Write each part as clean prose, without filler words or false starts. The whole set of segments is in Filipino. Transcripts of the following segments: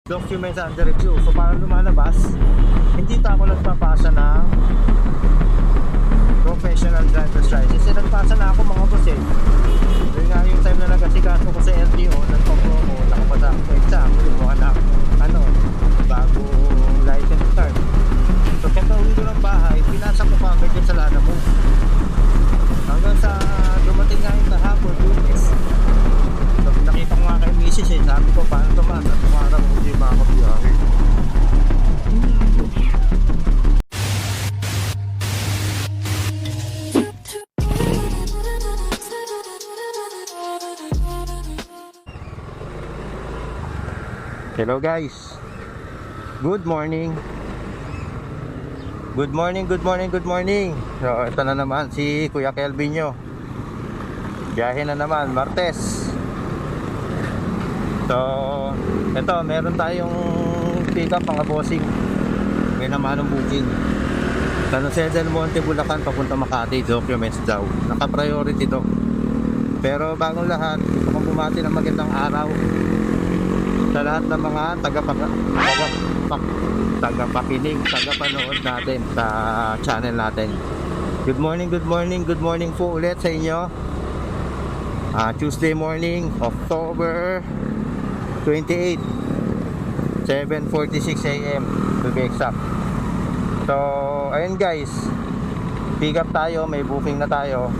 documents under review. So para lumalabas, hindi pa ako nagpapasa ng professional driver's license. Kasi nagpasa na ako mga boss eh. Yun nga yung time na nag-asikaso ko sa LTO, nagpa-promo, nakapasa ako exam, kumuha na ako bago license card. So kaya uwi ko ng bahay, pinasa ko pa agad yun sa Lana Move. Hanggang sa dumating nga yung kahapon, Lunes. So nakita ko nga kay Mrs. eh, sabi ko paano ito man, at tumarang hindi makabiyahe. Hello guys, good morning. Good morning, good morning, good morning. So ito na naman si Kuya Kelvin nyo. Biyahe na naman, Martes. So ito, meron tayong pick up mga bossing. May naman ng booking San Jose del Monte, Bulacan, papunta Makati. Documents daw, naka-priority to. Pero bagong lahat, gusto kong bumati ng magandang araw sa lahat ng mga tagapakinig, tagapanood natin sa channel natin. Good morning, good morning, good morning po ulit sa inyo. Tuesday morning, October 28, 7:46 AM to be exact. So ayun guys, pick up tayo, may booking na tayo.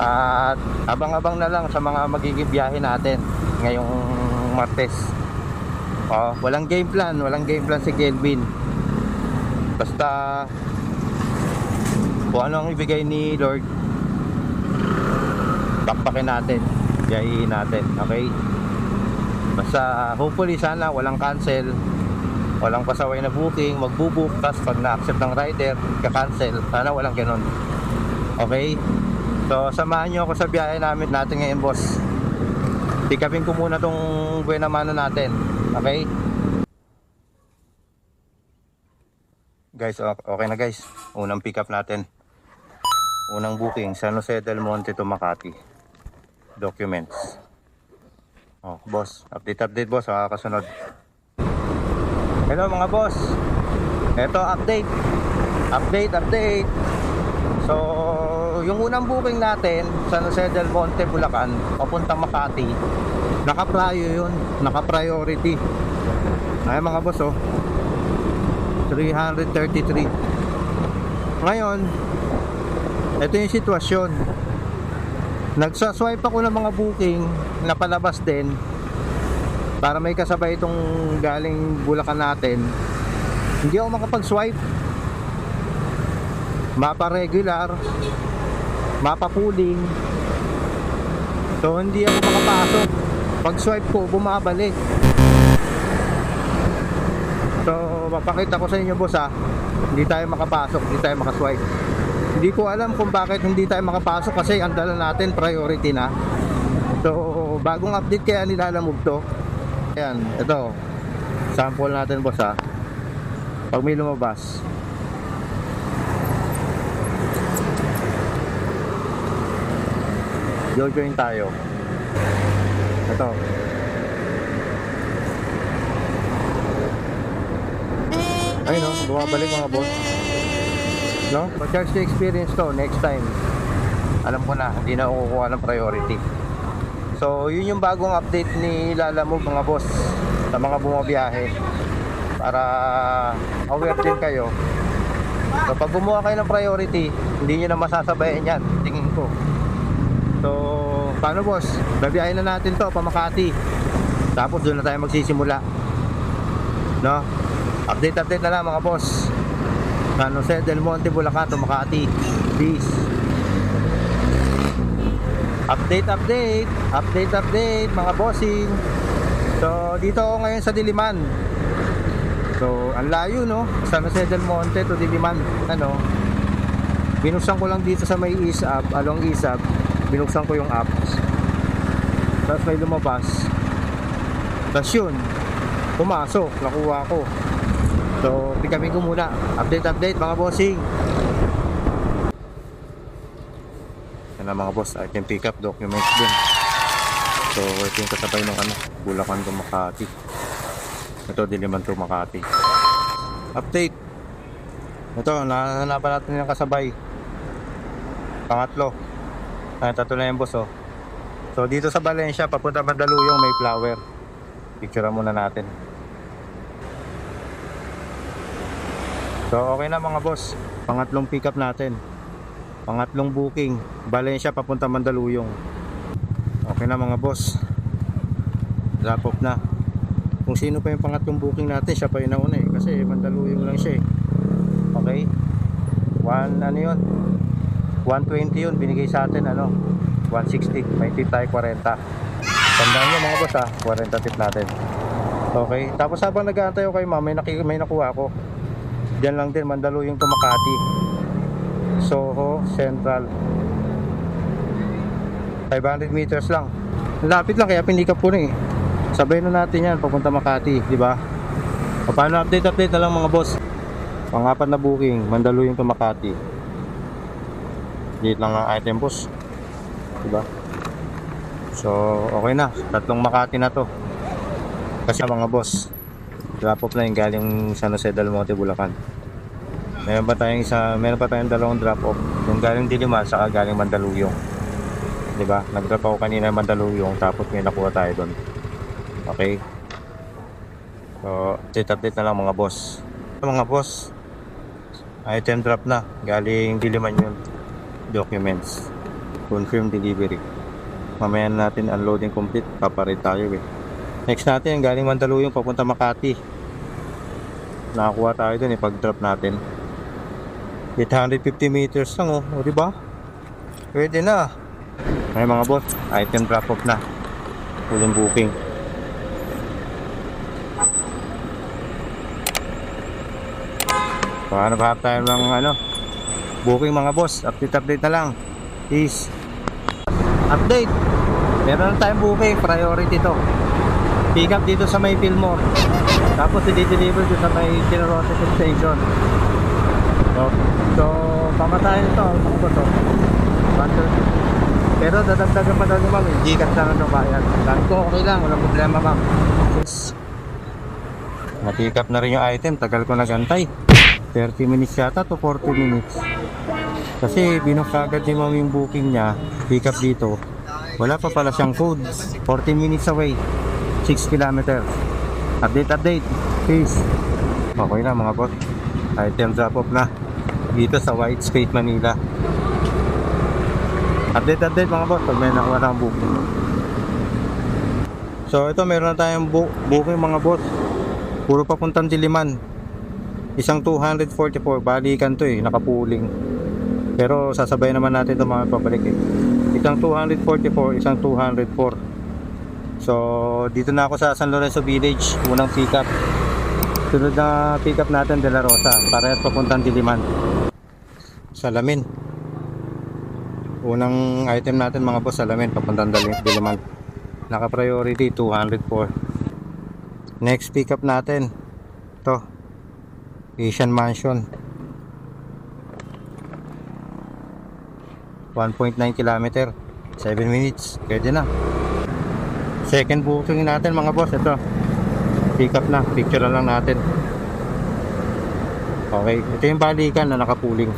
At abang-abang na lang sa mga magiging biyahe natin ngayong Martes. Walang game plan si Kelvin. Basta kung ano ang ibigay ni Lord, bakbakin natin, biyahiin natin, okay? Basta hopefully sana walang cancel, walang pasaway na booking, magbubook, tas pag na-accept ng rider, ka-cancel. Sana walang ganun, okay? So samahan nyo ako sa biyahe natin ngayon boss. Pick upin ko muna tong buena mano natin, okay? Guys, okay na guys. Unang pick up natin, unang booking, San Jose del Monte to Makati. Documents. Boss, update boss, kasunod. Hello mga boss. Ito update. So yung unang booking natin, San Jose del Monte, Bulacan, papuntang Makati, naka-prio yun, naka-priority. Ay mga boss, 333. Ngayon, ito yung sitwasyon. Nagsaswipe ako ng mga booking na palabas din para may kasabay itong galing Bulacan natin. Hindi ako makapag-swipe. Mapa regular, mapa pooling. So hindi ako makapasok. Pag swipe ko, bumabalik. So mapakita ko sa inyo boss hindi tayo makapasok, hindi tayo makaswipe. Hindi ko alam kung bakit hindi tayo makapasok, kasi ang dala natin priority na. So bagong update kaya nilalamog to. Ayan, ito sample natin boss pag may lumabas. Join tayo. Ito. Ayun bumabalik mga boss. No? Pag-charge to experience to, next time alam ko na, hindi na ako kukuha ng priority. So yun yung bagong update ni Lalamove mga boss, sa mga bumabiyahe, para aware din kayo. So pag gumawa kayo ng priority, hindi nyo na masasabayan yan, tingin ko. So paano boss, babiyahin na natin to pa Makati, tapos doon na tayo magsisimula, no? Update na lang mga boss. San Jose del Monte, Bulacan to Makati, please. Update mga bossing. So dito ako ngayon sa Diliman. So ang layo, no? San Jose del Monte to Diliman. Binuksan ko lang dito sa may ISAB, along ISAB. Binuksan ko yung apps, tapos may lumabas, tapos yun, pumasok, nakuha ko. So pick upin ko muna. Update mga bossing. Yan na mga boss, I can pick up documents din. So ito yung kasabay ng Bulacan to Makati. Ito, Diliman to Makati. Update. Ito, nahanapan natin yung kasabay. Pangatlo. Ay, tatlo na yung boss, oh. So, dito sa Valencia, papunta Mandaluyong, may flower. Picture muna natin. So, okay na mga boss. Pangatlong pick up natin. Pangatlong booking. Valencia, papunta Mandaluyong. Okay na mga boss. Drop off na. Kung sino pa yung pangatlong booking natin, siya pa yung nauna eh. Kasi Mandaluyong lang siya eh. Okay? Ano yun? 120 yun. Binigay sa atin, 160. May tip tayo 40. Tandaan nyo mga boss 40 tip natin. Okay? Tapos habang nag-aantay ako kay ma'am, may nakuha ako. Diyan lang din, Mandaluyong to Makati. Soho Central. 500 meters lang. Lapit lang, kaya pinikap ko na eh. Sabay na natin yan papunta Makati, di ba? Paano update na lang mga boss. Pang-apat na booking, Mandaluyong to Makati. Dito lang ang item boss, di ba? So okay na, tatlong Makati na to. Kasi mga boss, drop off na yung galing San Jose del Monte, Bulacan. Meron pa tayong dalawang drop off, yung galing Diliman saka galing Mandaluyong. Di ba? Nag-drop ako kanina ng Mandaluyong, tapos may nakuha tayo doon. Okay. So update na lang mga boss. Mga boss, item drop na, galing Diliman yun. Documents, confirm delivery. Mamaya natin unloading complete, paparit tayo eh. Next natin, galing Mandaluyong papunta Makati. Nakakuha tayo dun pag drop natin. 850 meters lang o diba? Pwede na. Ay mga boss, item drop off na. Full booking. So ano ba tayo ng booking mga boss, update na lang. Peace. Update. Meron na tayong booking, priority to. Pick up dito sa may Fillmore. Tapos i-deliver dito sa may General Station. So pamatayin ito mga boss. Pero dadagdagan pa daw ni ma'am, Gcash lang bayan. Sabi ko okay lang, walang problema ma'am. Na-pick up na rin yung item, tagal ko nagantay. 30 minutes yata to 40 minutes. Kasi binook agad ni ma'am yung booking niya, pick up dito. Wala pa pala siyang code. 40 minutes away, 6 km. Update. Peace. Okay na mga boss. Item drop off na dito sa White Space, Manila. Update mga boss pag may nakuha ng booking. So ito, meron na tayong booking mga boss. Puro papuntang Diliman. Isang 244, balikan to nakapuling. Pero sasabay naman natin ito mga pabalik Isang 244, isang 204. So dito na ako sa San Lorenzo Village, unang pick up. Sunod na pick up natin De La Rosa, parehas papuntang Diliman. Salamin. Unang item natin mga boss, salamin papuntang Diliman. Naka priority 204. Next pick up natin to Asian Mansion, 1.9 km, 7 minutes, pwede na. Second booking natin mga boss, ito pick up na, picture na lang natin. Okay, ito yung balikan na nakapuling,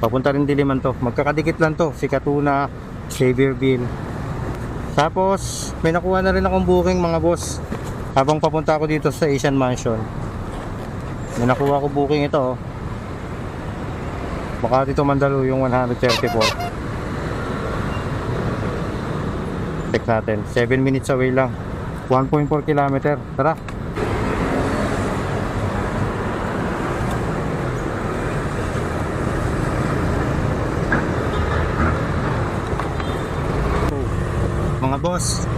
papunta rin Diliman to, magkakadikit lang to, si Katuna, Xavierville. Tapos may nakuha na rin akong booking mga boss habang papunta ako dito sa Asian Mansion. May nakuha ko booking ito Makati to Mandaluyong 134. Check natin, 7 minutes away lang, 1.4 km. Tara. Mga boss,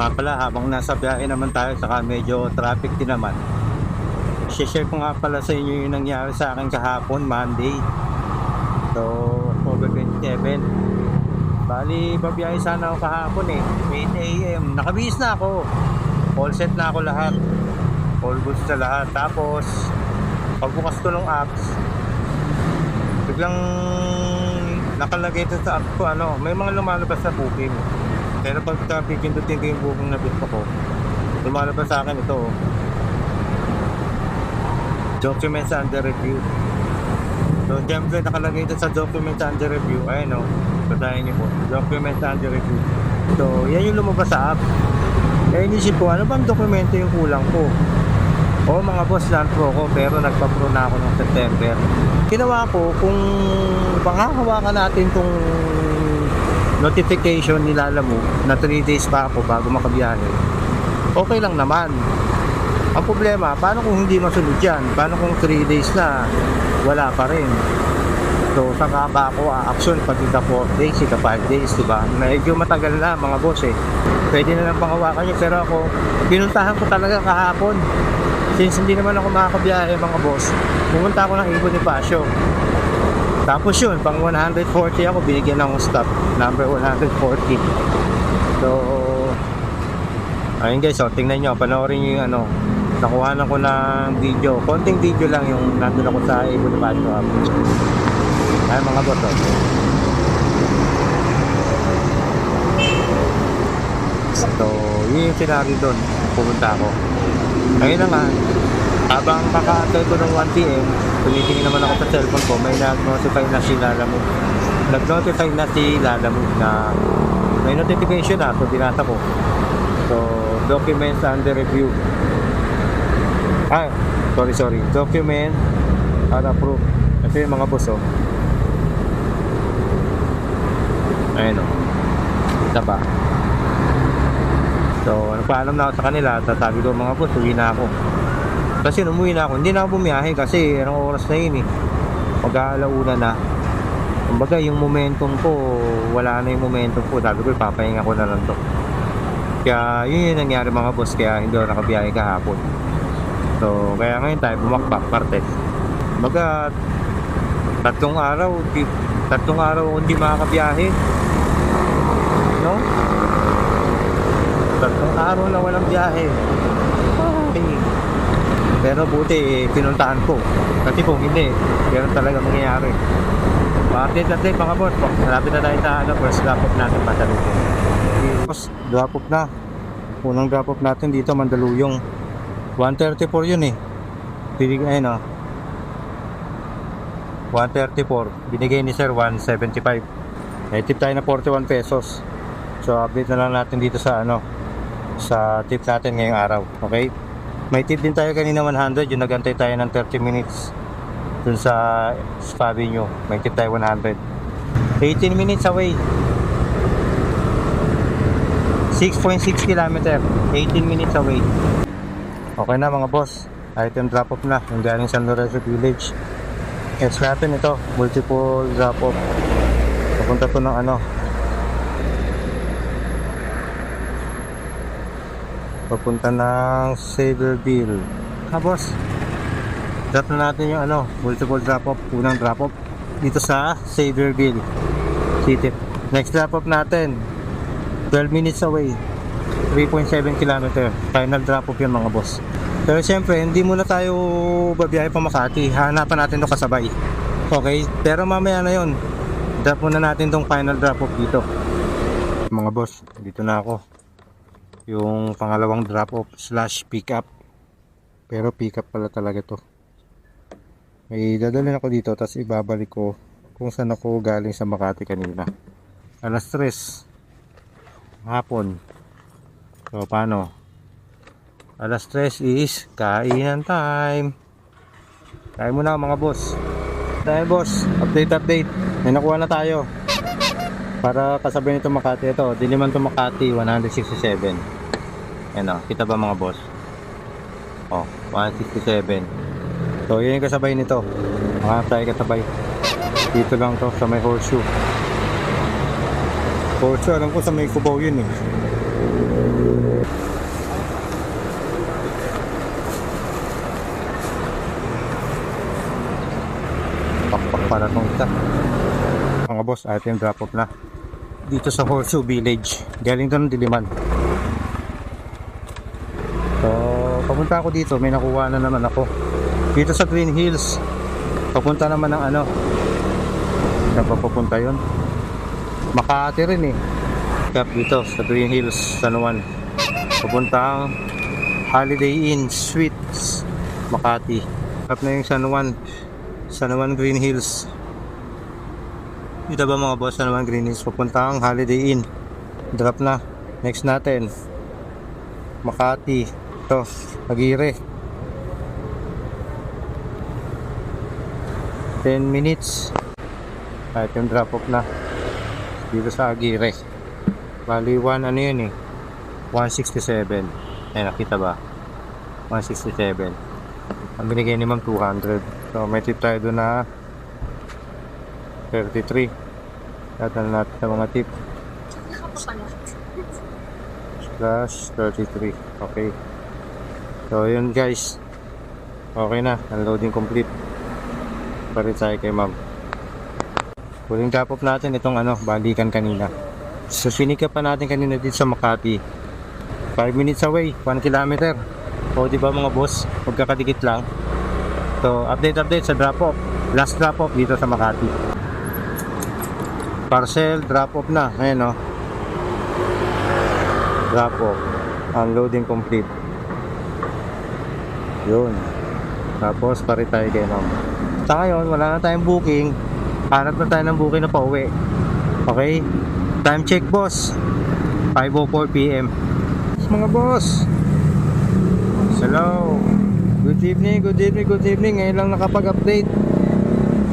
pala habang nasa biyahe naman tayo, saka medyo traffic din naman, share ko nga pala sa inyo yung nangyari sa akin kahapon, Monday. So, October 27. Bali, babiyahe sana ako kahapon 8 AM. Nakabihis na ako. All set na ako lahat. All goods na lahat. Tapos, pagbukas ko ng apps, biglang nakalagay ito sa app ko, may mga lumalabas sa booking. Pero pag pindutin ko yung booking na gusto ko, lumalabas sa akin ito. documents under review. So, siyempre nakalagay doon sa documents under review. Ayun o, basahin niyo po. Documents under review. So, yan yung lumabas sa app. Kaya inisip ko, ano bang dokumento yung kulang ko? O mga boss, non-pro ko, pero nagpa-pro na ako noong September. Ginawa ko, kung panghahawakan natin tong notification nilala mo na 3 days pa ako bago makabiyahe, okay lang naman. Ang problema, paano kung hindi masunod yan? Paano kung 3 days na wala pa rin? So, saka ba ako a-action pag ika 4 days, ika 5 days, diba? Medyo matagal na mga boss eh. Pwede na lang panghawakan nyo, pero ako, pinuntahan ko talaga kahapon. Since hindi naman ako makakabiyahe mga boss, pumunta ako ng Ibon Bonifacio. Tapos yun, pang 140 ako, binigyan ng stop, number 140. So, ayun guys, so, tingnan nyo, panoorin nyo yung ano, nakuha ko ng video, konting video lang yung nandun ako sa Ibon Bonifacio. Ayun mga boss, oh. So, yun yung scenario doon, pumunta ako. Ayun na nga, habang kaka-antay ko ng 1pm, tumitingin naman ako sa cellphone ko, may nag-notify na si Lalamove. Nag-notify na si Lalamove na may notification na, so binasa ko. So, documents under review. Sorry. Document approved. Ito yung mga boss, oh. Ayun, oh. Kita ba? So, nagpaalam na ako sa kanila, sabi ko mga boss, uwi na ako. Kasi umuwi na ako, hindi na ako bumiyahe kasi anong oras na yun eh. Mag-aalauna na. Kumbaga yung momentum ko, wala na yung momentum ko. Sabi ko, ipapahinga ko na lang to. Kaya yun yung nangyari mga boss, kaya hindi ako nakabiyahe kahapon. So, kaya ngayon tayo bumakbak, Martes. Kumbaga, tatlong araw ako hindi makakabiyahe. No? Tatlong araw na walang biyahe. Pero buti pinuntahan ko. Kasi kung hindi, ganun talaga mangyayari. Update mga boss. Malapit na tayo sa first drop off natin Mandaluyong. Drop off na. Unang drop off natin dito Mandaluyong. 134 yun eh. Ayun o. 134. Binigay ni sir 175. Tip tayo na 41 pesos. So update na lang natin dito sa sa tip natin ngayong araw. Okay? May tip din tayo kanina 100, yung nagantay tayo ng 30 minutes dun sa Spa Avenue. May tip tayo 100. 18 minutes away. 6.6 km. 18 minutes away. Okay na mga boss. Item drop off na. Yung galing San Lorenzo Village. Next natin ito. Multiple drop off. Papunta to ng papunta ng Saverville. Boss, drop na natin yung multiple drop off, unang drop off dito sa Saverville City. Next drop off natin 12 minutes away, 3.7 km. Final drop off yun mga boss. Pero siyempre hindi muna tayo babiyahe pa Makati, hanapan natin ito kasabay. Okay, pero mamaya na yun, drop muna natin tong final drop off dito mga boss. Dito na ako, yung pangalawang drop off / pick up, pero pick up pala talaga to. May dadalhin ako dito, tapos ibabalik ko kung saan ako galing sa Makati kanina. Alas 3 hapon. So paano? Alas 3 is kainan time. Kain muna mga boss. Tayo boss, update. May nakuha na tayo para kasabay nito Makati. Ito, Diliman to Makati 167. Ayan o, kita ba mga boss? O, 167. So yun yung kasabay nito. Mga tayo kasabay. Dito lang to sa may horseshoe. Horseshoe, alam ko sa may Cubao yun eh. Pakpak para tong isa. Mga boss, item drop off na dito sa Horseshoe Village. Galing to ng Diliman. So papunta ako dito, may nakuha na naman ako dito sa Green Hills. Papunta naman ng saan pa papunta yun? Makati rin eh. Kap dito sa Green Hills, San Juan. Papuntang Holiday Inn Suites Makati. Up na yung San Juan Green Hills. Dito ba mga boss, San Juan Green Hills, papuntang Holiday Inn. Drop na. Next natin, Makati. Ito, Aguirre. 10 minutes. Kahit yung drop off na dito sa Aguirre. Bali 1 ano yun eh, 167. Ay, nakita ba? 167. Ang binigay ni ma'am 200. So may tip tayo doon na 33. Tatan natin sa mga tip. Plus 33. Okay. So yun guys. Okay na. Unloading complete. Parit tayo kay ma'am. Huling drop off natin itong balikan kanina. So pinika pa natin kanina dito sa Makati. 5 minutes away, 1 kilometer. O diba mga boss, magkakadikit lang. So update sa drop off. Last drop off dito sa Makati. Parcel drop off na. Ayan o. Drop off. Unloading complete. Yun. Tapos parit tayo kay ma'am. Sa ngayon, wala na tayong booking. Hanap na tayo ng booking na pauwi. Okay? Time check boss, 5:04 PM. Mga boss, hello. Good evening. Ngayon lang nakapag-update.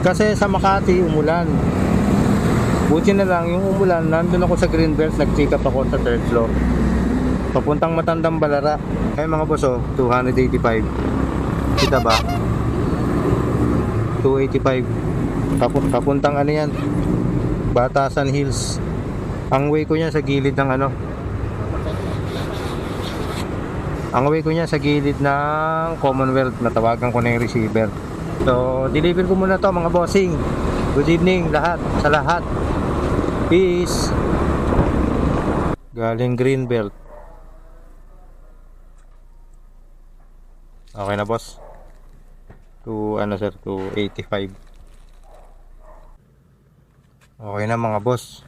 Kasi sa Makati, umulan. Buti na lang yung umulan, nandun ako sa Greenbelt, nag-check up ako sa 3rd floor. Papuntang Matandang Balara. Ay mga boss, 285. Kita ba? 285. Papuntang yan, Batasan Hills. Ang way ko niya sa gilid ng Ang way ko niya sa gilid ng Commonwealth. Natawagan ko na yung receiver. So, deliver ko muna to mga bossing. Good evening sa lahat. Peace. Galing Greenbelt. Okay na boss. To 285. Okay na mga boss.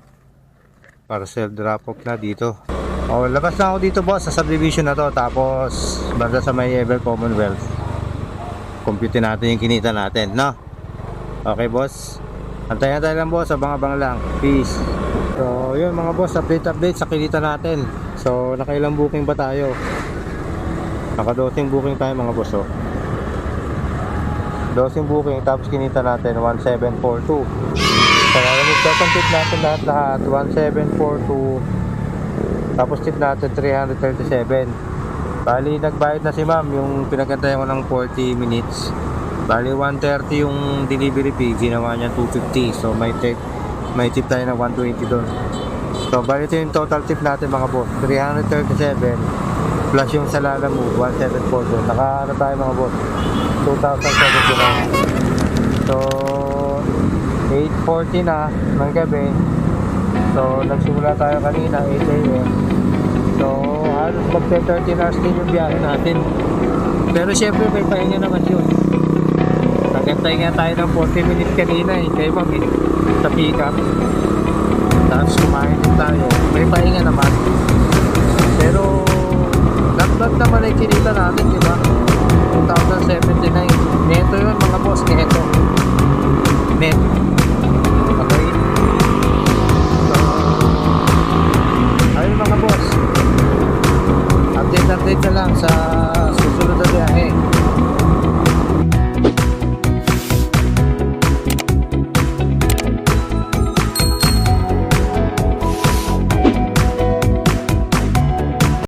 Parcel drop off na dito. Labas na ako dito boss sa subdivision na to. Tapos banda sa may Ever Commonwealth. Compute natin yung kinita natin, no? Okay boss. Antayan tayo lang boss, abang-abang lang. Peace. So yun mga boss, update sa kinita natin. So nakailang booking ba tayo? Naka-dosing booking tayo mga boss. Dosing booking, tapos kinita natin 1742. So second tip natin lahat 1742. Tapos tip natin 337. Bali nagbayad na si ma'am, yung pinagantayan ko ng 40 minutes. Bali 130 yung delivery fee, ginawa niya 250. So may tip tayo na 120 doon. So bali ito yung total tip natin mga boss, 337 plus yung sa Lala Move 174 doon. Naka tayo mga boss, 2,079. So 8:40 na ng gabi. So nagsimula tayo kanina 8 AM. So halos magte 13 hours din yung biyahe natin. Pero syempre may pahinga naman yun. Nagantay nga tayo ng 40 minutes kanina kay ma'am sa pick up. Tapos kumain din tayo. May pahinga naman. Pero naman ay kinita natin, diba? 2079. Neto yun mga boss, neto.